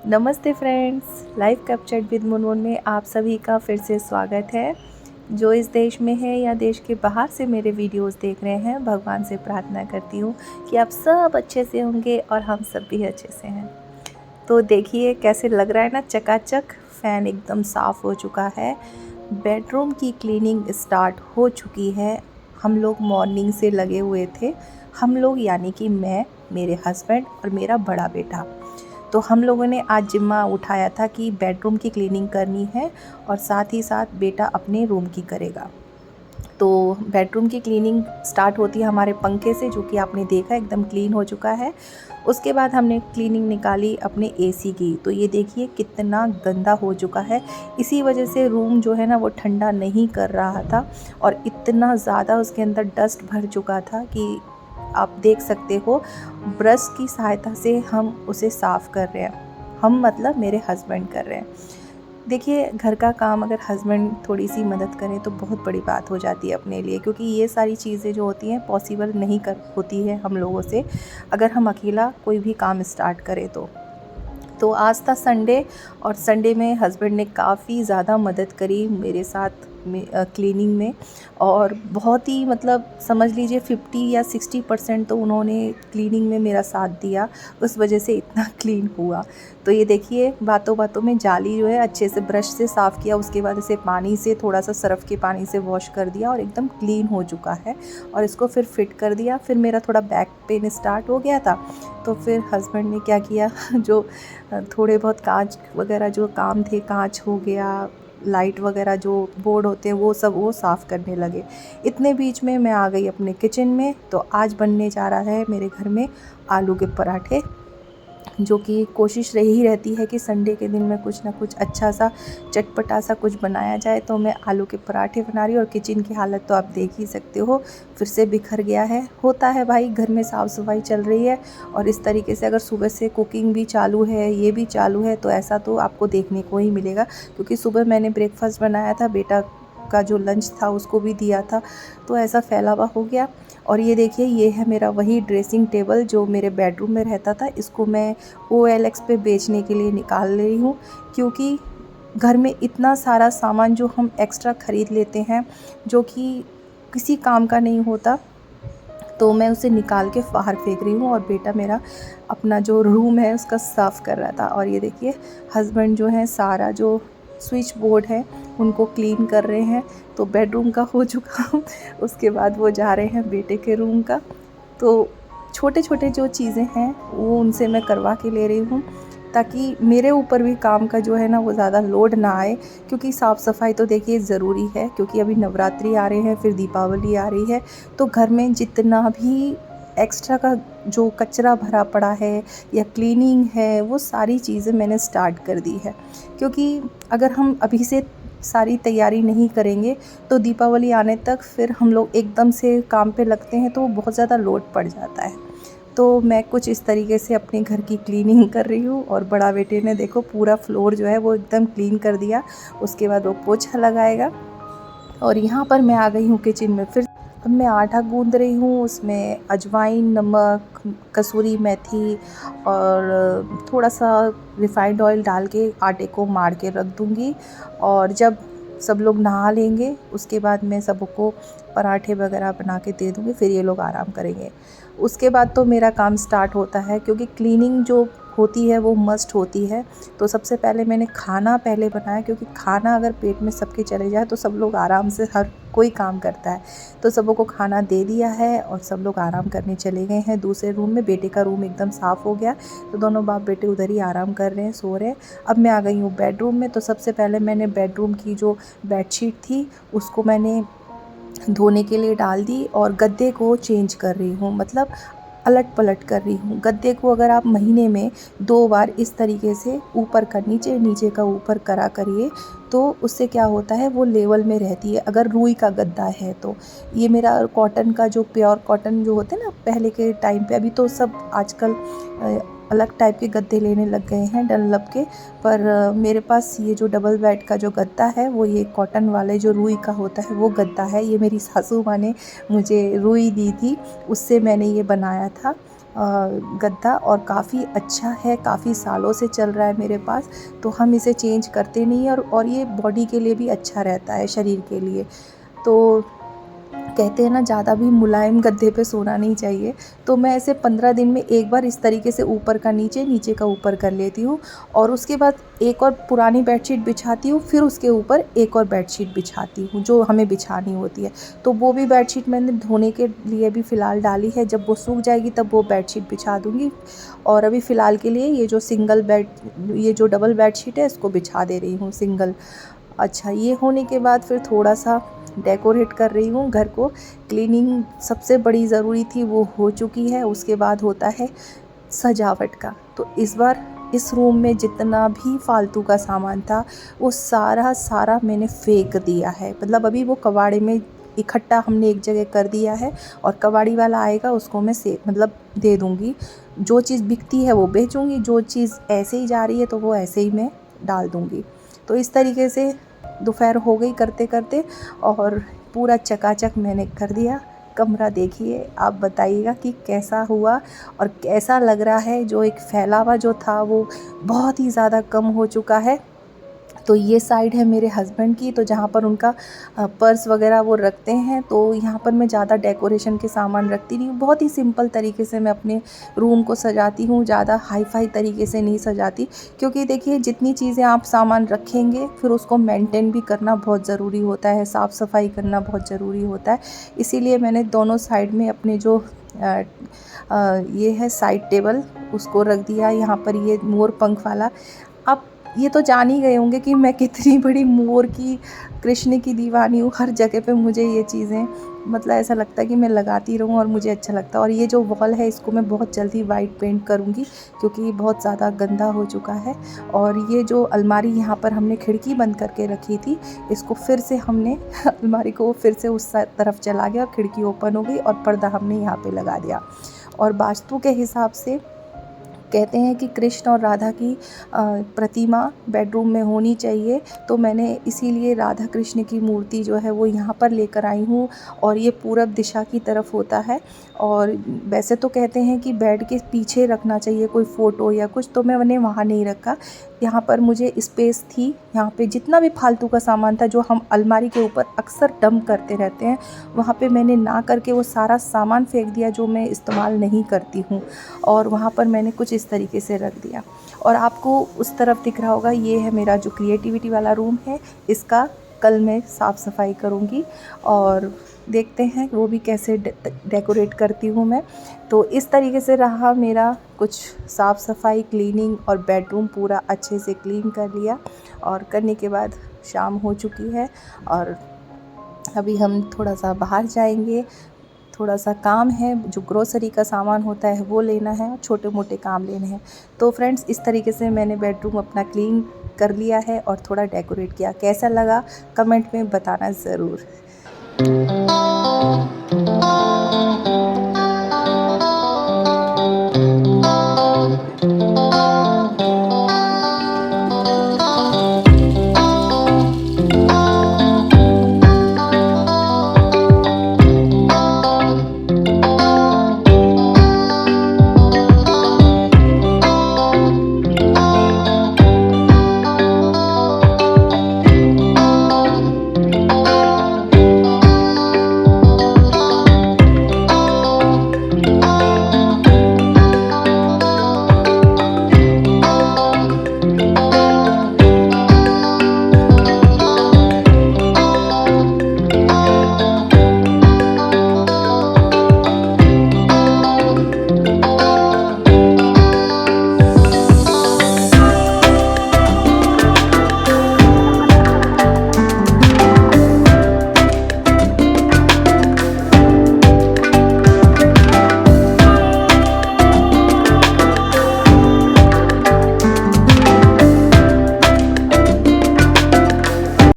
नमस्ते friends, live captured with Munmun में आप सभी का फिर से स्वागत है। जो इस देश में है या देश के बाहर से मेरे वीडियोस देख रहे हैं, भगवान से प्रार्थना करती हूँ कि आप सब अच्छे से होंगे और हम सब भी अच्छे से हैं। तो देखिए कैसे लग रहा है ना, चकाचक। फ़ैन एकदम साफ़ हो चुका है, बेडरूम की क्लीनिंग स्टार्ट हो चुकी है। हम लोग मॉर्निंग से लगे हुए थे। हम लोग यानी कि मैं, मेरे हस्बैंड और मेरा बड़ा बेटा। तो हम लोगों ने आज जिम्मा उठाया था कि बेडरूम की क्लीनिंग करनी है और साथ ही साथ बेटा अपने रूम की करेगा। तो बेडरूम की क्लीनिंग स्टार्ट होती है हमारे पंखे से, जो कि आपने देखा एकदम क्लीन हो चुका है। उसके बाद हमने क्लीनिंग निकाली अपने एसी की। तो ये देखिए कितना गंदा हो चुका है। इसी वजह से रूम जो है ना वो ठंडा नहीं कर रहा था और इतना ज़्यादा उसके अंदर डस्ट भर चुका था कि आप देख सकते हो। ब्रश की सहायता से हम उसे साफ़ कर रहे हैं। हम मतलब मेरे हस्बैंड कर रहे हैं। देखिए, घर का काम अगर हस्बैंड थोड़ी सी मदद करें तो बहुत बड़ी बात हो जाती है अपने लिए, क्योंकि ये सारी चीज़ें जो होती हैं पॉसिबल नहीं कर होती है हम लोगों से, अगर हम अकेला कोई भी काम स्टार्ट करें तो आज था संडे और संडे में हस्बैंड ने काफ़ी ज़्यादा मदद करी मेरे साथ में क्लीनिंग में। और बहुत ही मतलब समझ लीजिए 50 या 60% तो उन्होंने क्लीनिंग में मेरा साथ दिया, उस वजह से इतना क्लीन हुआ। तो ये देखिए, बातों बातों में जाली जो है अच्छे से ब्रश से साफ़ किया, उसके बाद इसे पानी से थोड़ा सा सर्फ़ के पानी से वॉश कर दिया और एकदम क्लीन हो चुका है। और इसको फिर फिट कर दिया। फिर मेरा थोड़ा बैक पेन स्टार्ट हो गया था, तो फिर हस्बैंड ने क्या किया जो थोड़े बहुत कांच वगैरह जो काम थे, कांच हो गया, लाइट वगैरह जो बोर्ड होते हैं वो साफ़ करने लगे। इतने बीच में मैं आ गई अपने किचन में। तो आज बनने जा रहा है मेरे घर में आलू के पराठे, जो कि कोशिश रही रहती है कि संडे के दिन में कुछ ना कुछ अच्छा सा चटपटा सा कुछ बनाया जाए। तो मैं आलू के पराठे बना रही हूँ और किचन की हालत तो आप देख ही सकते हो, फिर से बिखर गया है। होता है भाई, घर में साफ़ सफाई चल रही है और इस तरीके से अगर सुबह से कुकिंग भी चालू है, ये भी चालू है, तो ऐसा तो आपको देखने को ही मिलेगा। क्योंकि सुबह मैंने ब्रेकफास्ट बनाया था, बेटा का जो लंच था उसको भी दिया था, तो ऐसा फैला हुआ हो गया। और ये देखिए, ये है मेरा वही ड्रेसिंग टेबल जो मेरे बेडरूम में रहता था। इसको मैं OLX पे बेचने के लिए निकाल रही हूँ, क्योंकि घर में इतना सारा सामान जो हम एक्स्ट्रा ख़रीद लेते हैं, जो कि किसी काम का नहीं होता, तो मैं उसे निकाल के बाहर फेंक रही हूँ। और बेटा मेरा अपना जो रूम है उसका साफ़ कर रहा था। और ये देखिए, हस्बैंड जो है सारा जो स्विच बोर्ड है उनको क्लीन कर रहे हैं। तो बेडरूम का हो चुका उसके बाद वो जा रहे हैं बेटे के रूम का। तो छोटे छोटे जो चीज़ें हैं वो उनसे मैं करवा के ले रही हूँ, ताकि मेरे ऊपर भी काम का जो है ना वो ज़्यादा लोड ना आए। क्योंकि साफ़ सफाई तो देखिए ज़रूरी है, क्योंकि अभी नवरात्रि आ रहे हैं, फिर दीपावली आ रही है। तो घर में जितना भी एक्स्ट्रा का जो कचरा भरा पड़ा है या क्लीनिंग है, वो सारी चीज़ें मैंने स्टार्ट कर दी है। क्योंकि अगर हम अभी से सारी तैयारी नहीं करेंगे तो दीपावली आने तक फिर हम लोग एकदम से काम पे लगते हैं तो बहुत ज़्यादा लोड पड़ जाता है। तो मैं कुछ इस तरीके से अपने घर की क्लीनिंग कर रही हूँ। और बड़ा बेटे ने देखो पूरा फ्लोर जो है वो एकदम क्लीन कर दिया। उसके बाद वो पोछा लगाएगा। और यहाँ पर मैं आ गई हूँ किचन में फिर। अब मैं आटा गूँध रही हूँ, उसमें अजवाइन, नमक, कसूरी मेथी और थोड़ा सा रिफ़ाइंड ऑयल डाल के आटे को मार के रख दूँगी। और जब सब लोग नहा लेंगे उसके बाद मैं सबको पराठे वगैरह बना के दे दूँगी, फिर ये लोग आराम करेंगे। उसके बाद तो मेरा काम स्टार्ट होता है, क्योंकि क्लीनिंग जो होती है वो मस्ट होती है। तो सबसे पहले मैंने खाना पहले बनाया, क्योंकि खाना अगर पेट में सबके चले जाए तो सब लोग आराम से हर कोई काम करता है। तो सबों को खाना दे दिया है और सब लोग आराम करने चले गए हैं दूसरे रूम में। बेटे का रूम एकदम साफ़ हो गया, तो दोनों बाप बेटे उधर ही आराम कर रहे हैं, सो रहे हैं। अब मैं आ गई हूँ बेडरूम में। तो सबसे पहले मैंने बेडरूम की जो बेडशीट थी उसको मैंने धोने के लिए डाल दी और गद्दे को चेंज कर रही हूँ, मतलब अलट पलट कर रही हूँ। गद्दे को अगर आप महीने में 2 बार इस तरीके से ऊपर का नीचे, नीचे का ऊपर करा करिए, तो उससे क्या होता है वो लेवल में रहती है। अगर रुई का गद्दा है तो ये मेरा कॉटन का, जो प्योर कॉटन जो होते हैं ना पहले के टाइम पे, अभी तो सब आजकल अलग टाइप के गद्दे लेने लग गए हैं डनलप के। पर मेरे पास ये जो डबल बेड का जो गद्दा है वो ये कॉटन वाले जो रुई का होता है वो गद्दा है। ये मेरी सासू माँ ने मुझे रुई दी थी, उससे मैंने ये बनाया था। गद्दा और काफ़ी अच्छा है, काफ़ी सालों से चल रहा है मेरे पास, तो हम इसे चेंज करते नहीं हैं और ये बॉडी के लिए भी अच्छा रहता है, शरीर के लिए। तो कहते हैं ना, ज़्यादा भी मुलायम गद्दे पे सोना नहीं चाहिए। तो मैं ऐसे 15 दिन में एक बार इस तरीके से ऊपर का नीचे, नीचे का ऊपर कर लेती हूँ और उसके बाद एक और पुरानी बेडशीट बिछाती हूँ, फिर उसके ऊपर एक और बेडशीट बिछाती हूँ जो हमें बिछानी होती है। तो वो भी बेडशीट मैंने धोने के लिए भी फ़िलहाल डाली है, जब वो सूख जाएगी तब वो बेडशीट बिछा दूँगी। और अभी फ़िलहाल के लिए ये जो डबल बेडशीट है इसको बिछा दे रही हूँ, सिंगल। अच्छा, ये होने के बाद फिर थोड़ा-सा डेकोरेट कर रही हूँ घर को। क्लीनिंग सबसे बड़ी ज़रूरी थी, वो हो चुकी है। उसके बाद होता है सजावट का। तो इस बार इस रूम में जितना भी फालतू का सामान था वो सारा मैंने फेंक दिया है। मतलब अभी वो कबाड़े में इकट्ठा हमने एक जगह कर दिया है और कबाड़ी वाला आएगा, उसको मैं दे दूँगी। जो चीज़ बिकती है वो बेचूँगी, जो चीज़ ऐसे ही जा रही है तो वो ऐसे ही मैं डाल दूँगी। तो इस तरीके से दोपहर हो गई करते-करते और पूरा चकाचक मैंने कर दिया। कमरा देखिए, आप बताइएगा कि कैसा हुआ और कैसा लग रहा है। जो एक फैलावा जो था वो बहुत ही ज़्यादा कम हो चुका है। तो ये साइड है मेरे हस्बैंड की, तो जहाँ पर उनका पर्स वगैरह वो रखते हैं, तो यहाँ पर मैं ज़्यादा डेकोरेशन के सामान रखती नहीं हूँ। बहुत ही सिंपल तरीके से मैं अपने रूम को सजाती हूँ, ज़्यादा हाई-फाई तरीके से नहीं सजाती। क्योंकि देखिए, जितनी चीज़ें आप सामान रखेंगे फिर उसको मेंटेन भी करना बहुत ज़रूरी होता है, साफ़-सफ़ाई करना बहुत ज़रूरी होता है। इसीलिए मैंने दोनों साइड में अपने जो ये है साइड टेबल उसको रख दिया। यहाँ पर ये मोर पंख वाला, आप ये तो जान ही गए होंगे कि मैं कितनी बड़ी मोर की, कृष्ण की दीवानी हूँ। हर जगह पे मुझे ये चीज़ें, मतलब ऐसा लगता है कि मैं लगाती रहूँ और मुझे अच्छा लगता है। और ये जो वॉल है इसको मैं बहुत जल्दी वाइट पेंट करूँगी क्योंकि ये बहुत ज़्यादा गंदा हो चुका है। और ये जो अलमारी यहाँ पर हमने खिड़की बंद करके रखी थी, इसको फिर से हमने अलमारी को फिर से उस तरफ चला गया और खिड़की ओपन हो गई और पर्दा हमने यहाँ पे लगा दिया। और वास्तु के हिसाब से कहते हैं कि कृष्ण और राधा की प्रतिमा बेडरूम में होनी चाहिए। तो मैंने इसीलिए राधा कृष्ण की मूर्ति जो है वो यहाँ पर लेकर आई हूँ और ये पूरब दिशा की तरफ होता है। और वैसे तो कहते हैं कि बेड के पीछे रखना चाहिए कोई फ़ोटो या कुछ, तो मैंने वहाँ नहीं रखा। यहाँ पर मुझे स्पेस थी, यहाँ पे जितना भी फालतू का सामान था जो हम अलमारी के ऊपर अक्सर डंप करते रहते हैं, वहाँ पे मैंने ना करके वो सारा सामान फेंक दिया जो मैं इस्तेमाल नहीं करती हूँ, और वहाँ पर मैंने कुछ इस तरीके से रख दिया। और आपको उस तरफ दिख रहा होगा, ये है मेरा जो क्रिएटिविटी वाला रूम है, इसका कल मैं साफ़ सफाई करूँगी और देखते हैं वो भी कैसे डेकोरेट करती हूँ मैं। तो इस तरीके से रहा मेरा कुछ साफ़ सफाई, क्लीनिंग, और बेडरूम पूरा अच्छे से क्लीन कर लिया। और करने के बाद शाम हो चुकी है और अभी हम थोड़ा सा बाहर जाएंगे। थोड़ा सा काम है, जो ग्रोसरी का सामान होता है वो लेना है और छोटे मोटे काम लेने हैं। तो फ्रेंड्स, इस तरीके से मैंने बेडरूम अपना क्लीन कर लिया है और थोड़ा डेकोरेट किया। कैसा लगा कमेंट में बताना ज़रूर।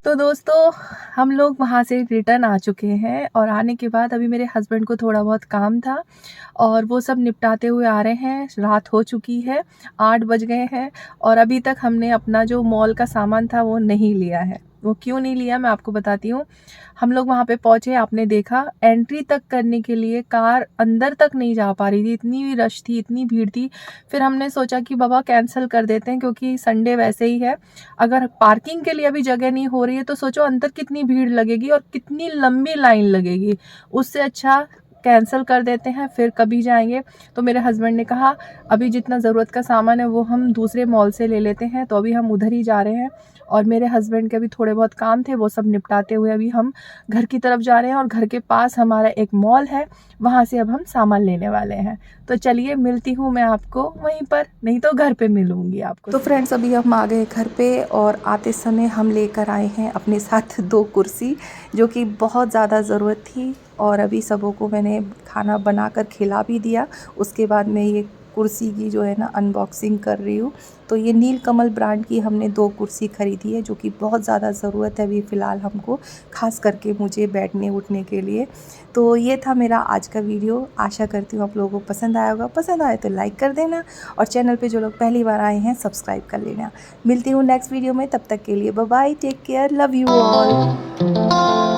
तो दोस्तों, हम लोग वहाँ से रिटर्न आ चुके हैं और आने के बाद अभी मेरे हस्बैंड को थोड़ा बहुत काम था और वो सब निपटाते हुए आ रहे हैं। रात हो चुकी है, 8 बज गए हैं और अभी तक हमने अपना जो मॉल का सामान था वो नहीं लिया है। वो क्यों नहीं लिया मैं आपको बताती हूँ। हम लोग वहाँ पे पहुँचे, आपने देखा एंट्री तक करने के लिए कार अंदर तक नहीं जा पा रही थी, इतनी रश थी, इतनी भीड़ थी। फिर हमने सोचा कि बाबा कैंसिल कर देते हैं, क्योंकि संडे वैसे ही है, अगर पार्किंग के लिए अभी जगह नहीं हो रही है तो सोचो अंदर कितनी भीड़ लगेगी और कितनी लंबी लाइन लगेगी। उससे अच्छा कैंसिल कर देते हैं, फिर कभी जाएंगे। तो मेरे हस्बैंड ने कहा अभी जितना ज़रूरत का सामान है वो हम दूसरे मॉल से ले लेते हैं, तो अभी हम उधर ही जा रहे हैं। और मेरे हस्बैंड के अभी थोड़े बहुत काम थे, वो सब निपटाते हुए अभी हम घर की तरफ जा रहे हैं। और घर के पास हमारा एक मॉल है, वहाँ से अब हम सामान लेने वाले हैं। तो चलिए मिलती हूँ मैं आपको वहीं पर, नहीं तो घर पे मिलूँगी आपको। तो फ्रेंड्स अभी हम आ गए घर पे, और आते समय हम लेकर आए हैं अपने साथ 2 कुर्सी, जो कि बहुत ज़्यादा ज़रूरत थी। और अभी सबों को मैंने खाना बनाकर खिला भी दिया। उसके बाद मैं ये कुर्सी की जो है ना अनबॉक्सिंग कर रही हूँ। तो ये नीलकमल ब्रांड की हमने 2 कुर्सी ख़रीदी है, जो कि बहुत ज़्यादा ज़रूरत है अभी फ़िलहाल हमको, ख़ास करके मुझे बैठने उठने के लिए। तो ये था मेरा आज का वीडियो। आशा करती हूँ आप लोगों को पसंद आया होगा। पसंद आए तो लाइक कर देना, और चैनल पे जो लोग पहली बार आए हैं सब्सक्राइब कर लेना। मिलती हूँ नेक्स्ट वीडियो में, तब तक के लिए bye bye, take care, love you all.